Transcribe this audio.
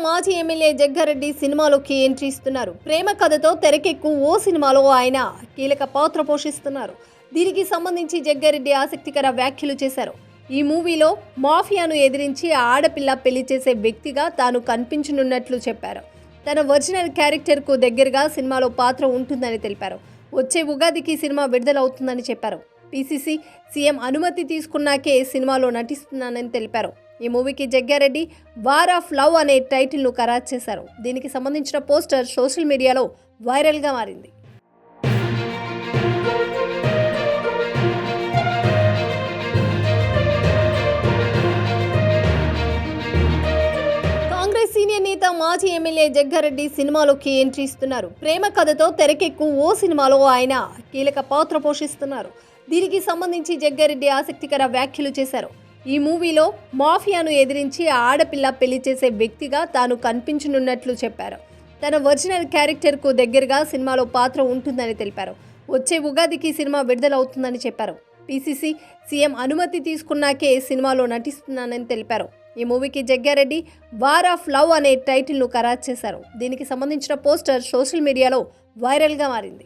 మాజీ ఎమ్మెల్యే జగ్గారెడ్డి సినిమాలోకి ఎంట్రీ ఇస్తున్నారు. ప్రేమ కథతో తెరకెక్కు ఓ సినిమాలో ఆయన కీలక పాత్ర పోషిస్తున్నారు. దీనికి సంబంధించి జగ్గారెడ్డి ఆసక్తికర వ్యాఖ్యలు చేశారు. ఈ మూవీలో మాఫియాను ఎదిరించి ఆడపిల్ల పెళ్లి చేసే వ్యక్తిగా తాను కనిపించనున్నట్లు చెప్పారు. తన ఒరిజినల్ క్యారెక్టర్కు దగ్గరగా సినిమాలో పాత్ర ఉంటుందని తెలిపారు. వచ్చే ఉగాదికి సినిమా విడుదలవుతుందని చెప్పారు. పీసీసీ సీఎం అనుమతి తీసుకున్నాకే సినిమాలో నటిస్తున్నానని తెలిపారు. ఈ మూవీకి జగ్గారెడ్డి వార్ ఆఫ్ లవ్ అనే టైటిల్ను ఖరారు చేశారు. దీనికి సంబంధించిన పోస్టర్ సోషల్ మీడియాలో వైరల్గా మారింది. కాంగ్రెస్ సీనియర్ నేత మాజీ ఎమ్మెల్యే జగ్గారెడ్డి సినిమాలోకి ఎంట్రీ ఇస్తున్నారు. ప్రేమ కథతో తెరకెక్కు ఓ సినిమాలో ఆయన కీలక పాత్ర పోషిస్తున్నారు. దీనికి సంబంధించి జగ్గారెడ్డి ఆసక్తికర వ్యాఖ్యలు చేశారు. ఈ మూవీలో మాఫియాను ఎదిరించి ఆడపిల్ల పెళ్లి చేసే వ్యక్తిగా తాను కనిపించనున్నట్లు చెప్పారు. తన ఒరిజినల్ క్యారెక్టర్కు దగ్గరగా సినిమాలో పాత్ర ఉంటుందని తెలిపారు. వచ్చే ఉగాదికి సినిమా విడుదలవుతుందని చెప్పారు. పీసీసీ సీఎం అనుమతి తీసుకున్నాకే సినిమాలో నటిస్తున్నానని తెలిపారు. ఈ మూవీకి జగ్గారెడ్డి వార్ ఆఫ్ లవ్ అనే టైటిల్ను ఖరారు చేశారు. దీనికి సంబంధించిన పోస్టర్ సోషల్ మీడియాలో వైరల్గా మారింది.